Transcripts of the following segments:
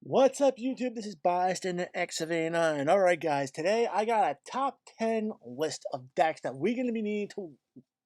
What's up, YouTube? This is Biased in the Xavana, and alright, guys, today I got a top 10 list of decks that we're going to be needing to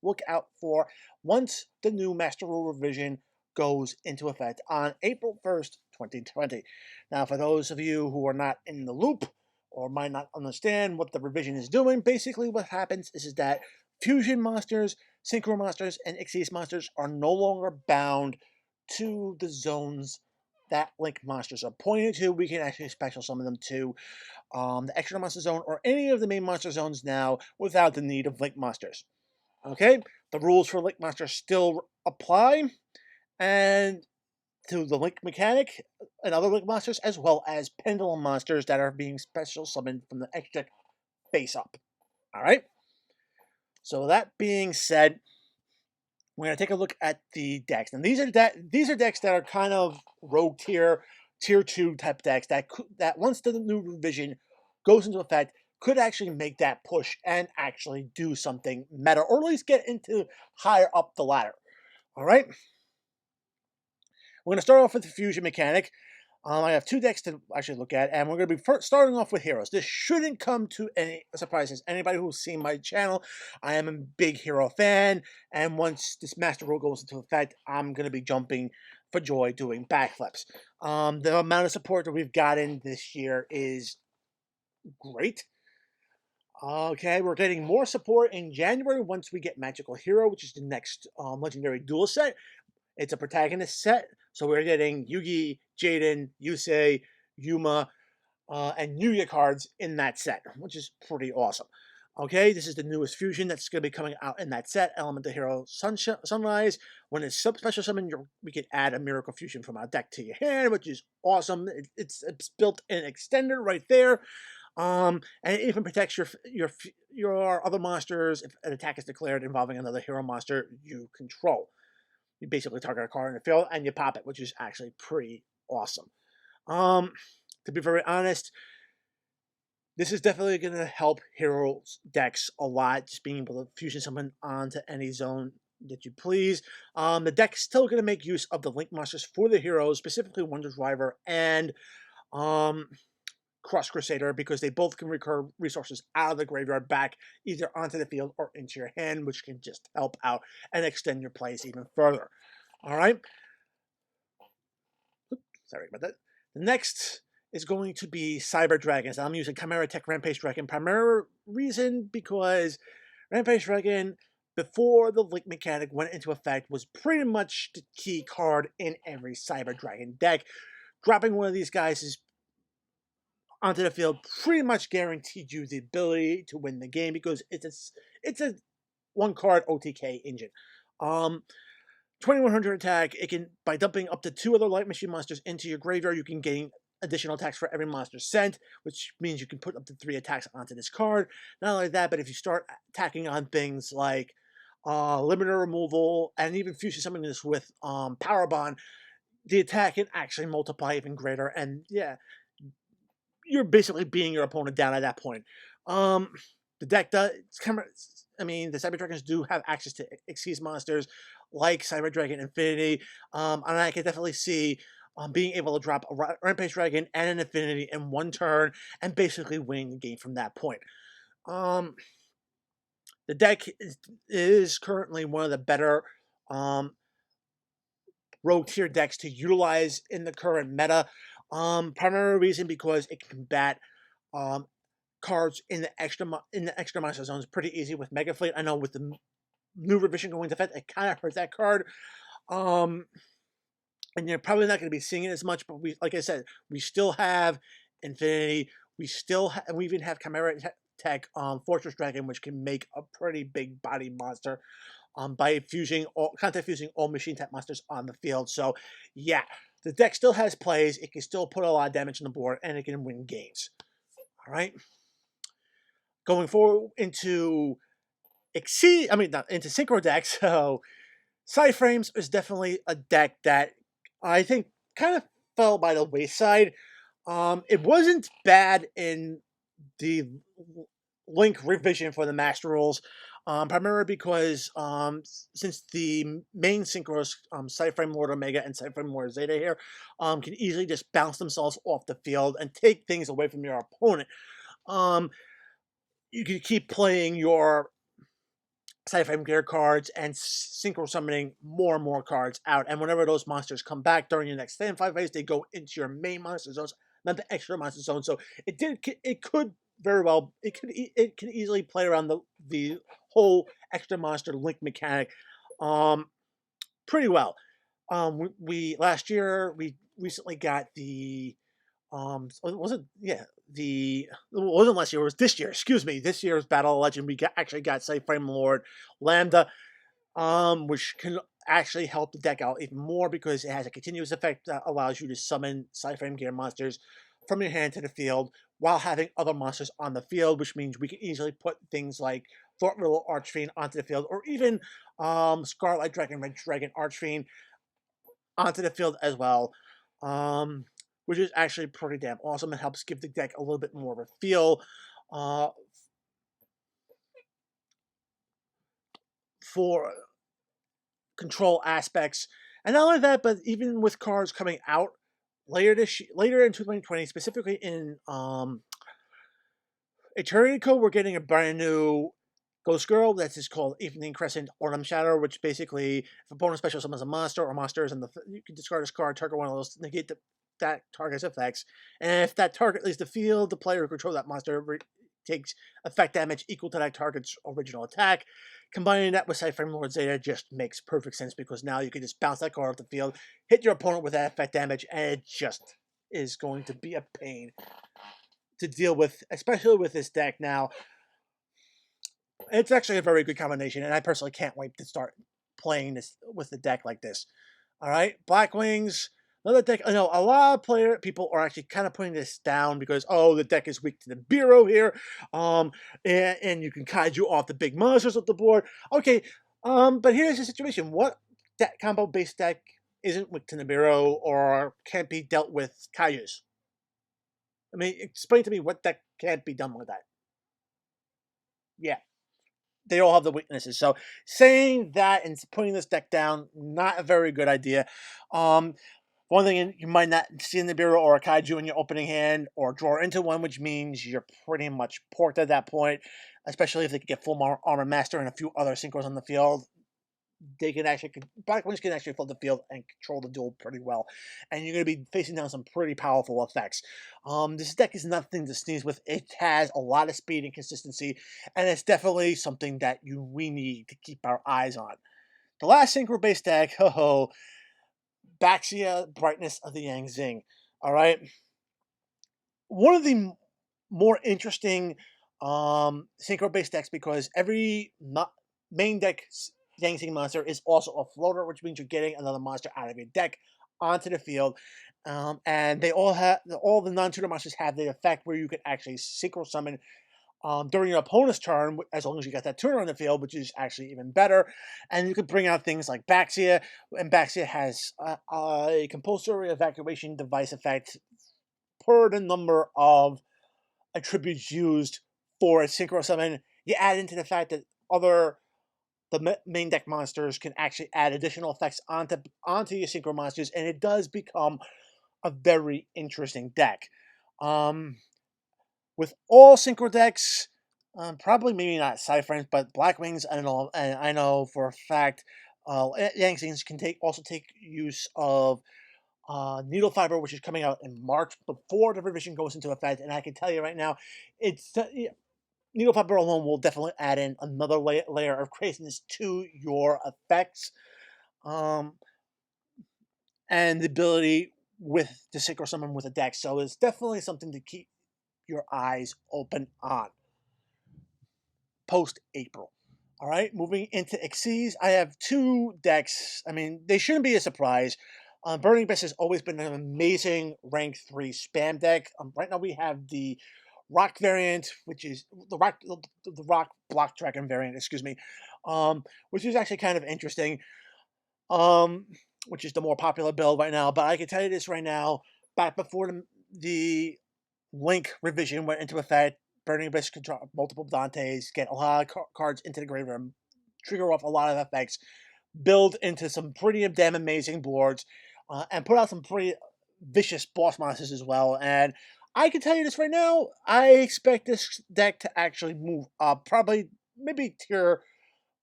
look out for once the new Master Rule revision goes into effect on April 1st, 2020. Now, for those of you who are not in the loop or might not understand what the revision is doing, basically what happens is that Fusion Monsters, Synchro Monsters, and Xyz Monsters are no longer bound to the zones that Link monsters are pointed to. We can actually special summon them to the extra monster zone or any of the main monster zones now without the need of Link monsters. Okay, the rules for Link monsters still apply, and to the Link mechanic and other Link monsters, as well as Pendulum monsters that are being special summoned from the extra face up. All right. So that being said, we're going to take a look at the decks. And these are decks that are kind of rogue tier 2 type decks that once the new revision goes into effect could actually make that push and actually do something meta, or at least get into higher up the ladder. All right. We're going to start off with the fusion mechanic. I have two decks to actually look at, and we're going to be starting off with heroes. This shouldn't come to any surprises. Anybody who's seen my channel, I am a big hero fan, and once this Master Rule goes into effect, I'm going to be jumping for joy doing backflips. The amount of support that we've gotten this year is great. Okay, we're getting more support in January once we get Magical Hero, which is the next Legendary Duel set. It's a protagonist set, so we're getting Yugi, Jaden, Yusei, Yuma, and Yuya cards in that set, which is pretty awesome. Okay, this is the newest fusion that's going to be coming out in that set, Elemental Hero Sunrise. When it's special summon, we can add a Miracle Fusion from our deck to your hand, which is awesome. It's built-in extender right there. And it even protects your other monsters if an attack is declared involving another hero monster you control. You basically target a card in the field and you pop it, which is actually pretty awesome. To be very honest, this is definitely going to help heroes decks a lot, just being able to fusion summon onto any zone that you please. The deck's still going to make use of the Link monsters for the heroes, specifically Wonder Driver and Cross Crusader, because they both can recur resources out of the graveyard back either onto the field or into your hand, which can just help out and extend your plays even further. All right. Oops, sorry about that. The next is going to be Cyber Dragons. I'm using Chimera Tech Rampage Dragon. Primary reason because Rampage Dragon, before the Link mechanic went into effect, was pretty much the key card in every Cyber Dragon deck. Dropping one of these guys is onto the field pretty much guaranteed you the ability to win the game because it's a one card OTK engine. 2100 attack. It can, by dumping up to 2 other light machine monsters into your graveyard, you can gain additional attacks for every monster sent, which means you can put up to 3 attacks onto this card. Not only that, but if you start attacking on things like limiter removal and even fusion summoning this with power bond, the attack can actually multiply even greater. And yeah, you're basically beating your opponent down at that point. The deck does. I mean, the Cyber Dragons do have access to Xyz monsters like Cyber Dragon Infinity, and I can definitely see being able to drop a Rampage Dragon and an Infinity in one turn and basically winning the game from that point. The deck is currently one of the better rogue tier decks to utilize in the current meta. Primary reason because it can combat cards in the extra monster zones pretty easy with Mega Fleet. I know with the new revision going into effect, it kind of hurts that card. And you're probably not going to be seeing it as much, but like I said, we still have Infinity. We even have Chimera Tech Fortress Dragon, which can make a pretty big body monster by contact fusing all machine type monsters on the field. So yeah, the deck still has plays. It can still put a lot of damage on the board, and it can win games. All right. Going forward into into Synchro decks. So Frames is definitely a deck that I think kind of fell by the wayside. It wasn't bad in the Link revision for the Master Rules. primarily because since the main synchros, Cyframe Lord Omega and Cyframe Lord Zeta here, can easily just bounce themselves off the field and take things away from your opponent. Um, you can keep playing your Cyframe Gear cards and synchro summoning more and more cards out. And whenever those monsters come back during your next stand 5 phase, they go into your main monster zones, not the extra monster zone. So it could very well it can easily play around the whole extra monster link mechanic pretty well. We last year we recently got the was it yeah the it wasn't last year, it was this year, excuse me, this year's Battle of Legend. We actually got Cyframe Lord Lambda, which can actually help the deck out even more because it has a continuous effect that allows you to summon Cyframe Gear monsters from your hand to the field while having other monsters on the field, which means we can easily put things like Thought Riddle Archfiend onto the field, or even Scarlet Dragon, Red Dragon Archfiend onto the field as well, which is actually pretty damn awesome. It helps give the deck a little bit more of a feel uh, for control aspects. And not only that, but even with cards coming out later in 2020, specifically in Eternity Code, we're getting a brand new Ghost Girl that's just called Evening Crescent Autumn Shadow, which basically, if a opponent special summons a monster or monsters, and you can discard this card, target one of those, negate that target's effects. And if that target leaves the field, the player who controls that monster takes effect damage equal to that target's original attack. Combining that with Cyframe Lord Zeta just makes perfect sense because now you can just bounce that card off the field, hit your opponent with that effect damage, and it just is going to be a pain to deal with, especially with this deck now. It's actually a very good combination, and I personally can't wait to start playing this with the deck like this. All right, Black Wings, another deck. I know a lot of people are actually kind of putting this down because the deck is weak to the Bureau here, and you can kaiju off the big monsters off the board. Okay, but here's the situation: what deck combo based deck isn't weak to the Bureau or can't be dealt with kaijus? I mean, explain to me what deck can't be done with that. Yeah. They all have the weaknesses. So saying that and putting this deck down, not a very good idea. One thing you might not see in the Bureau or a Kaiju in your opening hand or draw into one, which means you're pretty much porked at that point, especially if they can get full Armor Master and a few other synchros on the field. They can actually, Black Wings can actually fill the field and control the duel pretty well. And you're going to be facing down some pretty powerful effects. This deck is nothing to sneeze with. It has a lot of speed and consistency, and it's definitely something that we need to keep our eyes on. The last synchro-based deck, Baxia, Brightness of the Yang Zing. All right. One of the more interesting synchro-based decks because every main deck Yang Zing monster is also a floater, which means you're getting another monster out of your deck onto the field. And they all the non-tutor monsters have the effect where you can actually synchro summon during your opponent's turn, as long as you got that tutor on the field, which is actually even better. And you can bring out things like Baxia, and Baxia has a compulsory evacuation device effect per the number of attributes used for a synchro summon. You add into the fact that the main deck monsters can actually add additional effects onto your synchro monsters, and it does become a very interesting deck. With all synchro decks, probably maybe not Cyframes, but Black Wings, I don't know, and I know for a fact, Yang Zings can also take use of Needle Fiber, which is coming out in March before the revision goes into effect, and I can tell you right now, it's Needle Fiber alone will definitely add in another layer of craziness to your effects, and the ability with the synchro summon with a deck. So it's definitely something to keep your eyes open on post-April. All right, moving into Xyz, I have two decks. I mean, they shouldn't be a surprise. Burning Abyss has always been an amazing rank 3 spam deck. Right now we have the Rock variant, which is the Rock Block Dragon variant, excuse me, which is actually kind of interesting, which is the more popular build right now. But I can tell you this right now, back before the Link revision went into effect, Burning Abyss, control multiple Dantes, get a lot of cards into the graveyard, trigger off a lot of effects, build into some pretty damn amazing boards, and put out some pretty vicious boss monsters as well. And I can tell you this right now, I expect this deck to actually move up, probably maybe tier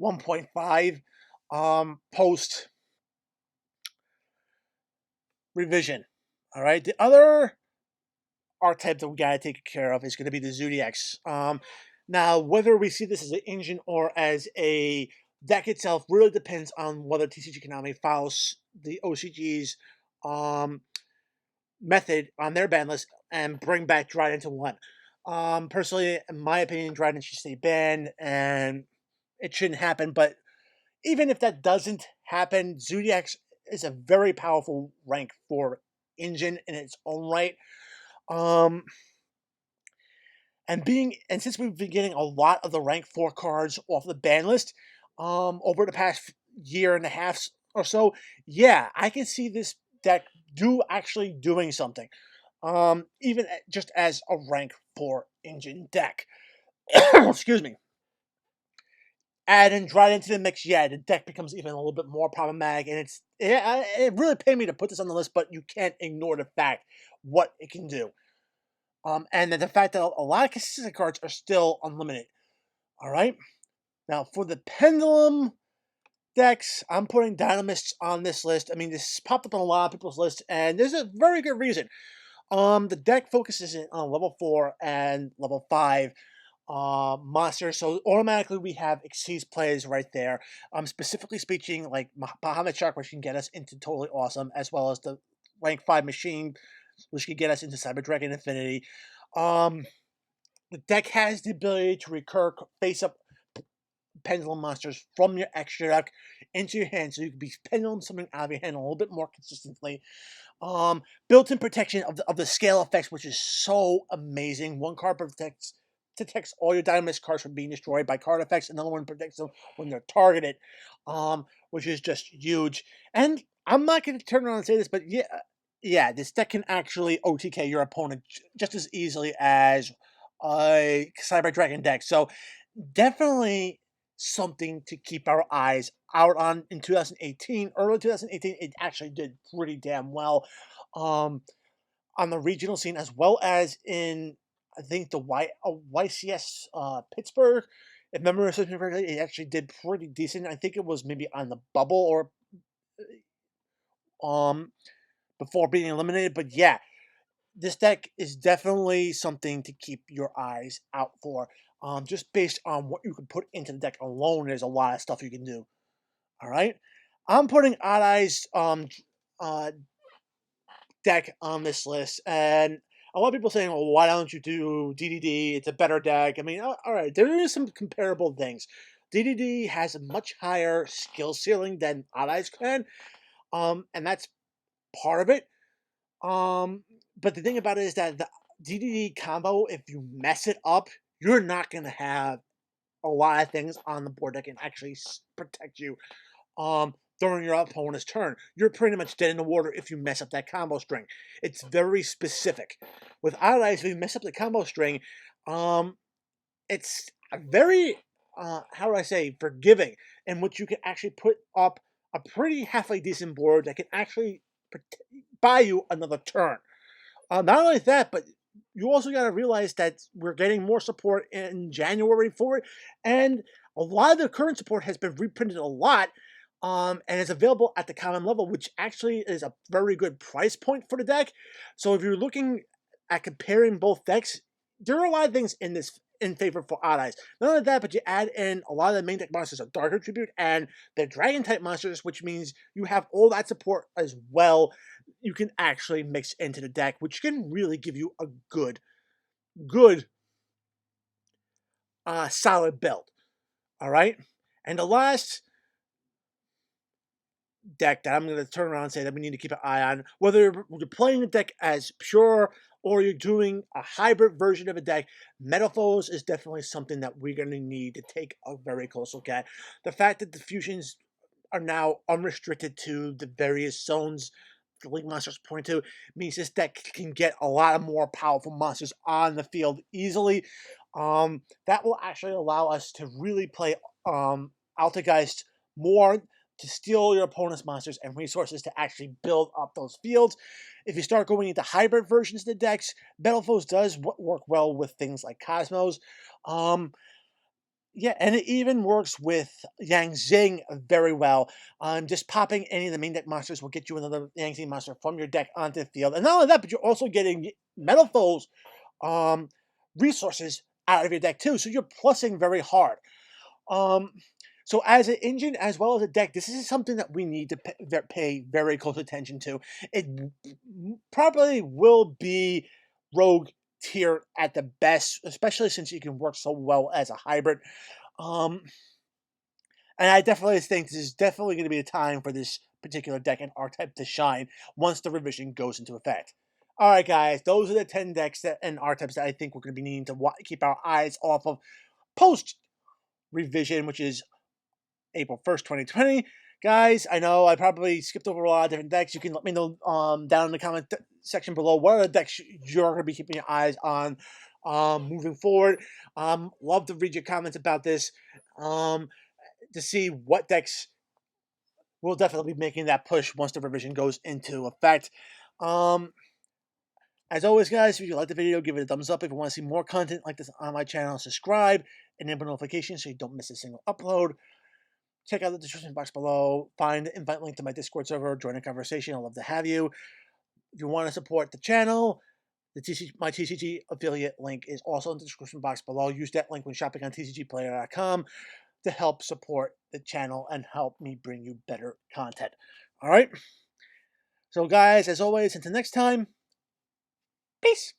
1.5 post revision. All right, the other archetype that we gotta take care of is going to be the Zooni Axe. Now, whether we see this as an engine or as a deck itself really depends on whether TCG Konami follows the OCG's method on their ban list and bring back Dryden to 1. Personally, in my opinion, Dryden should stay banned, and it shouldn't happen. But even if that doesn't happen, Zooni Axe is a very powerful rank 4 engine in its own right. And since we've been getting a lot of the rank 4 cards off the ban list over the past year and a half or so, yeah, I can see this deck actually doing something. Even just as a rank 4 engine deck. Excuse me. Add in Dryden into the mix, yeah, the deck becomes even a little bit more problematic, and it really pained me to put this on the list, but you can't ignore the fact what it can do. And the fact that a lot of consistent cards are still unlimited. All right. Now for the Pendulum decks, I'm putting Dynamists on this list. I mean, this popped up on a lot of people's lists, and there's a very good reason. The deck focuses on level 4 and level 5 monsters, so automatically we have Xyz plays right there. Specifically speaking, like Bahamut Shark, which can get us into Totally Awesome, as well as the rank 5 Machine, which can get us into Cyber Dragon Infinity. The deck has the ability to recur face-up Pendulum monsters from your extra deck into your hand, so you can be pendulum something out of your hand a little bit more consistently. Built-in protection of the scale effects, which is so amazing. One card protects all your Dynamist cards from being destroyed by card effects. Another one protects them when they're targeted, which is just huge. And I'm not going to turn around and say this, but yeah, this deck can actually OTK your opponent just as easily as a Cyber Dragon deck. So definitely something to keep our eyes out on in 2018. Early 2018, it actually did pretty damn well on the regional scene, as well as in, I think, the YCS Pittsburgh. If memory serves me correctly, it actually did pretty decent. I think it was maybe on the bubble or before being eliminated. But yeah, this deck is definitely something to keep your eyes out for. Just based on what you can put into the deck alone, there's a lot of stuff you can do. All right, I'm putting Oddeyes deck on this list, and a lot of people saying, "Well, why don't you do DDD? It's a better deck." I mean, all right, there is some comparable things. DDD has a much higher skill ceiling than Oddeyes can, and that's part of it. But the thing about it is that the DDD combo, if you mess it up, you're not going to have a lot of things on the board that can actually protect you during your opponent's turn. You're pretty much dead in the water if you mess up that combo string. It's very specific. With Allies, if you mess up the combo string, it's a very, how do I say, forgiving, in which you can actually put up a pretty halfway decent board that can actually buy you another turn. Not only that, but you also got to realize that we're getting more support in January for it, and a lot of the current support has been reprinted a lot, and is available at the common level, which actually is a very good price point for the deck. So if you're looking at comparing both decks, there are a lot of things in favor for Oddeyes. Not only that, but you add in a lot of the main deck monsters of Darker Tribute and the Dragon type monsters, which means you have all that support as well. You can actually mix into the deck, which can really give you a good, solid build. All right, and the last deck that I'm going to turn around and say that we need to keep an eye on, whether you're playing the deck as pure or you're doing a hybrid version of a deck, Metaphors is definitely something that we're going to need to take a very close look at. The fact that the fusions are now unrestricted to the various zones the League monsters point to means this deck can get a lot of more powerful monsters on the field easily. That will actually allow us to really play Altergeist more, to steal your opponent's monsters and resources to actually build up those fields. If you start going into hybrid versions of the decks, Metalfoes does work well with things like Cosmos. Yeah, and it even works with Yang Zing very well. Just popping any of the main deck monsters will get you another Yang Zing monster from your deck onto the field. And not only that, but you're also getting Metalfoes um, resources out of your deck too. So you're plussing very hard. Um, so as an engine as well as a deck, this is something that we need to pay very close attention to. It probably will be Rogue tier at the best, especially since you can work so well as a hybrid. Um, and I definitely think this is definitely going to be a time for this particular deck and archetype to shine once the revision goes into effect. All right, guys, those are the 10 decks and archetypes that I think we're going to be needing to keep our eyes off of post revision, which is April 1st, 2020. Guys, I know I probably skipped over a lot of different decks. You can let me know down in the comment section below what are the decks you're going to be keeping your eyes on moving forward. Love to read your comments about this to see what decks will definitely be making that push once the revision goes into effect. As always, guys, if you like the video, give it a thumbs up. If you want to see more content like this on my channel, subscribe, enable notifications so you don't miss a single upload. Check out the description box below. Find the invite link to my Discord server. Join a conversation. I'd love to have you. If you want to support the channel, my TCG affiliate link is also in the description box below. Use that link when shopping on tcgplayer.com to help support the channel and help me bring you better content. All right? So, guys, as always, until next time, peace.